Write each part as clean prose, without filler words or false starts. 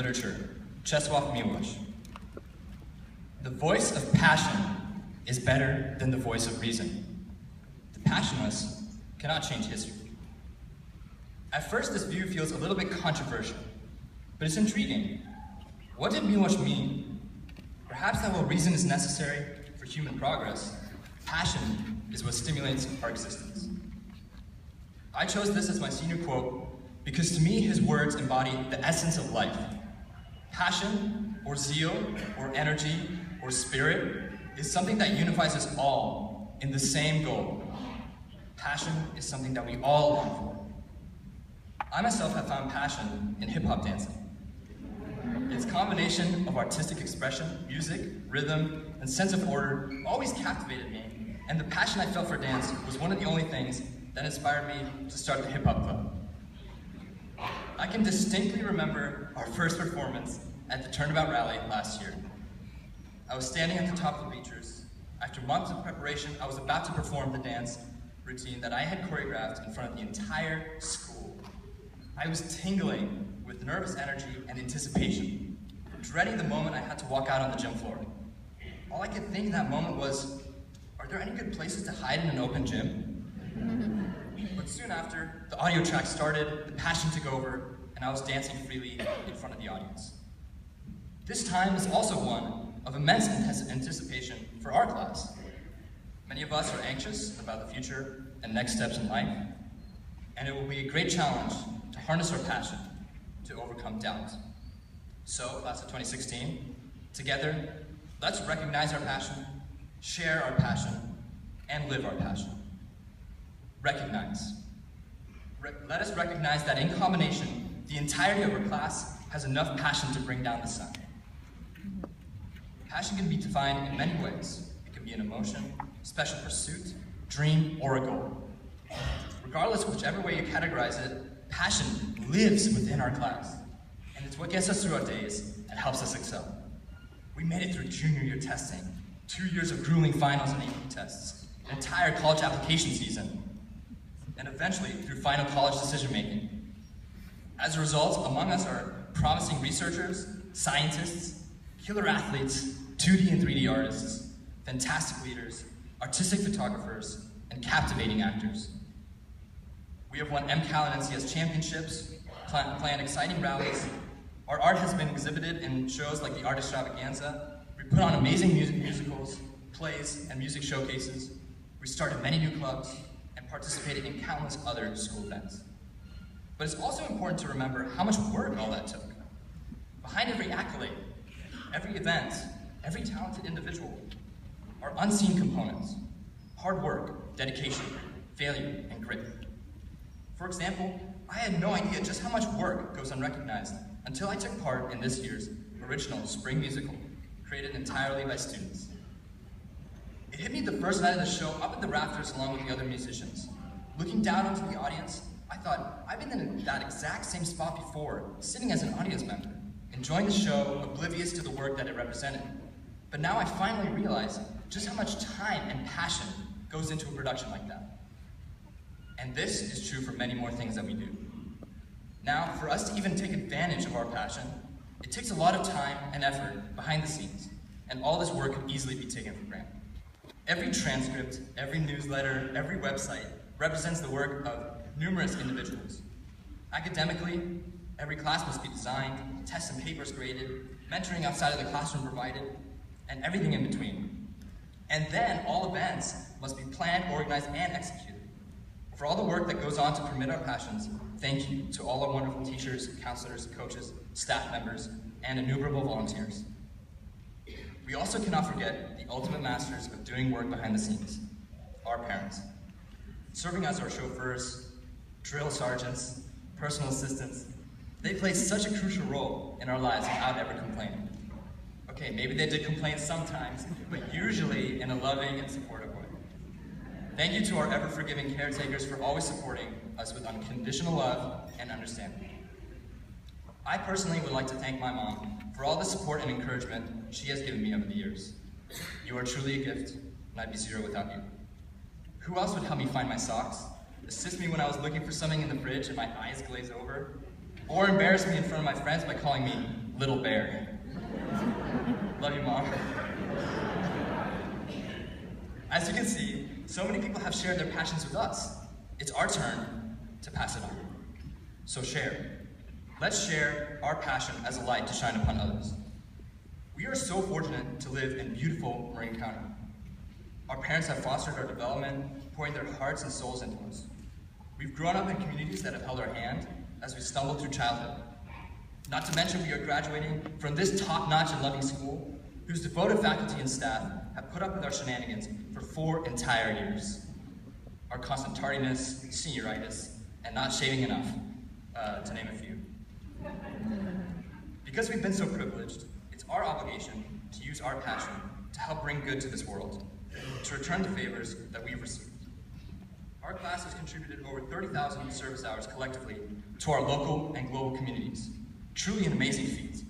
literature, Czesław Miłosz. The voice of passion is better than the voice of reason. The passionless cannot change history. At first, this view feels a little bit controversial, but it's intriguing. What did Miłosz mean? Perhaps that while reason is necessary for human progress, passion is what stimulates our existence. I chose this as my senior quote because to me his words embody the essence of life. Passion, or zeal, or energy, or spirit is something that unifies us all in the same goal. Passion is something that we all long for. I myself have found passion in hip-hop dancing. Its combination of artistic expression, music, rhythm, and sense of order always captivated me, and the passion I felt for dance was one of the only things that inspired me to start the hip-hop club. I can distinctly remember our first performance at the Turnabout Rally last year. I was standing at the top of the bleachers. After months of preparation, I was about to perform the dance routine that I had choreographed in front of the entire school. I was tingling with nervous energy and anticipation, dreading the moment I had to walk out on the gym floor. All I could think in that moment was, are there any good places to hide in an open gym? But soon after, the audio track started, the passion took over, and I was dancing freely in front of the audience. This time is also one of immense anticipation for our class. Many of us are anxious about the future and next steps in life, and it will be a great challenge to harness our passion to overcome doubt. So, class of 2016, together, let's recognize our passion, share our passion, and live our passion. Recognize. Let us recognize that in combination, the entirety of our class has enough passion to bring down the sun. Passion can be defined in many ways. It can be an emotion, special pursuit, dream, or a goal. Regardless of whichever way you categorize it, passion lives within our class, and it's what gets us through our days and helps us excel. We made it through junior year testing, 2 years of grueling finals and AP tests, an entire college application season, and eventually through final college decision-making. As a result, among us are promising researchers, scientists, killer athletes, 2D and 3D artists, fantastic leaders, artistic photographers, and captivating actors. We have won MCAL and NCS championships, planned exciting rallies. Our art has been exhibited in shows like the Art Extravaganza. We put on amazing musicals, plays, and music showcases. We started many new clubs and participated in countless other school events. But it's also important to remember how much work all that took. Behind every accolade, every event, every talented individual are unseen components: hard work, dedication, failure, and grit. For example, I had no idea just how much work goes unrecognized until I took part in this year's original spring musical, created entirely by students. It hit me the first night of the show up in the rafters along with the other musicians. Looking down onto the audience, I thought, I've been in that exact same spot before, sitting as an audience member, enjoying the show, oblivious to the work that it represented. But now I finally realize just how much time and passion goes into a production like that. And this is true for many more things that we do. Now, for us to even take advantage of our passion, it takes a lot of time and effort behind the scenes, and all this work could easily be taken for granted. Every transcript, every newsletter, every website represents the work of numerous individuals. Academically, every class must be designed, tests and papers graded, mentoring outside of the classroom provided, and everything in between. And then all events must be planned, organized, and executed. For all the work that goes on to permit our passions, thank you to all our wonderful teachers, counselors, coaches, staff members, and innumerable volunteers. We also cannot forget the ultimate masters of doing work behind the scenes, our parents. Serving as our chauffeurs, drill sergeants, personal assistants, they play such a crucial role in our lives without ever complaining. Okay, maybe they did complain sometimes, but usually in a loving and supportive way. Thank you to our ever-forgiving caretakers for always supporting us with unconditional love and understanding. I personally would like to thank my mom for all the support and encouragement she has given me over the years. You are truly a gift, and I'd be zero without you. Who else would help me find my socks, assist me when I was looking for something in the fridge and my eyes glaze over, or embarrass me in front of my friends by calling me Little Bear. Love you, Mom. As you can see, so many people have shared their passions with us. It's our turn to pass it on. So share. Let's share our passion as a light to shine upon others. We are so fortunate to live in beautiful Marin County. Our parents have fostered our development, pouring their hearts and souls into us. We've grown up in communities that have held our hand as we stumbled through childhood. Not to mention we are graduating from this top-notch and loving school, whose devoted faculty and staff have put up with our shenanigans for 4 entire years. Our constant tardiness, senioritis, and not shaving enough, to name a few. Because we've been so privileged, it's our obligation to use our passion to help bring good to this world, to return the favors that we've received. Our class has contributed over 30,000 service hours collectively to our local and global communities. Truly an amazing feat.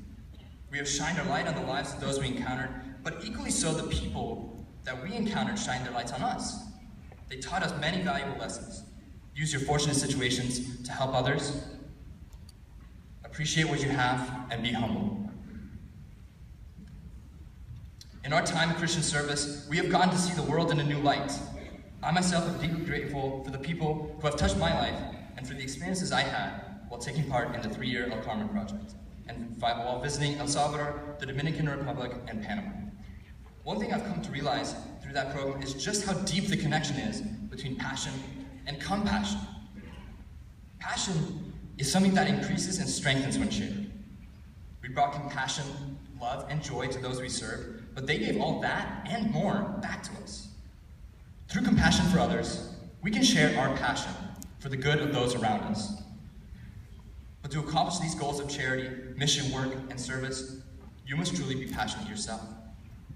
We have shined our light on the lives of those we encountered, but equally so the people that we encountered shined their lights on us. They taught us many valuable lessons. Use your fortunate situations to help others. Appreciate what you have and be humble. In our time of Christian service, we have gotten to see the world in a new light. I myself am deeply grateful for the people who have touched my life and for the experiences I had while taking part in the 3-year El Carmen project and while visiting El Salvador, the Dominican Republic, and Panama. One thing I've come to realize through that program is just how deep the connection is between passion and compassion. Passion is something that increases and strengthens when shared. We brought compassion, love, and joy to those we served, but they gave all that and more back to us. Through compassion for others, we can share our passion for the good of those around us. But to accomplish these goals of charity, mission work, and service, you must truly be passionate yourself.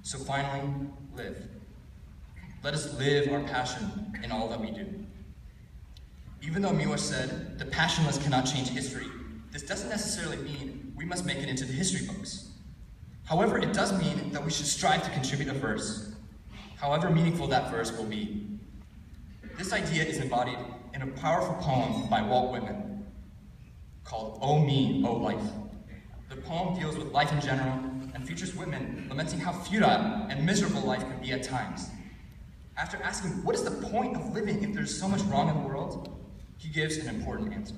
So finally, live. Let us live our passion in all that we do. Even though Miwa said, the passionless cannot change history, this doesn't necessarily mean we must make it into the history books. However, it does mean that we should strive to contribute a verse, however meaningful that verse will be. This idea is embodied in a powerful poem by Walt Whitman called "Oh Me, Oh Life." The poem deals with life in general and features Whitman lamenting how futile and miserable life can be at times. After asking, what is the point of living if there's so much wrong in the world? He gives an important answer.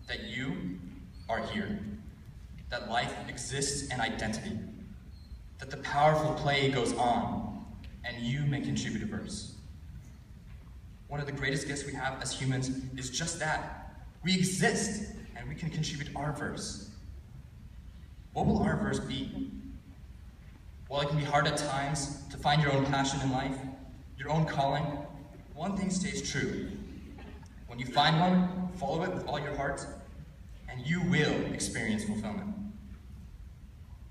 That you are here. That life exists in identity. That the powerful play goes on, and you may contribute a verse. One of the greatest gifts we have as humans is just that. We exist, and we can contribute our verse. What will our verse be? While it can be hard at times to find your own passion in life, your own calling, one thing stays true. When you find one, follow it with all your heart, and you will experience fulfillment.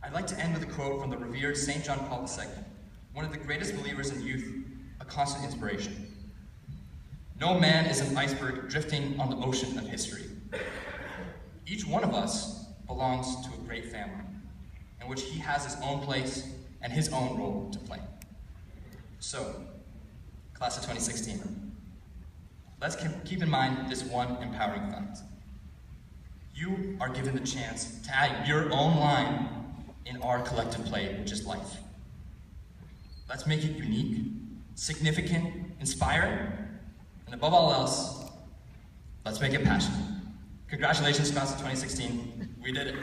I'd like to end with a quote from the revered St. John Paul II, one of the greatest believers in youth, a constant inspiration. No man is an iceberg drifting on the ocean of history. Each one of us belongs to a great family, in which he has his own place and his own role to play. So, class of 2016, let's keep in mind this one empowering fact. You are given the chance to add your own line in our collective play, which is life. Let's make it unique, significant, inspiring, and above all else, let's make it passionate. Congratulations, class of 2016. We did it.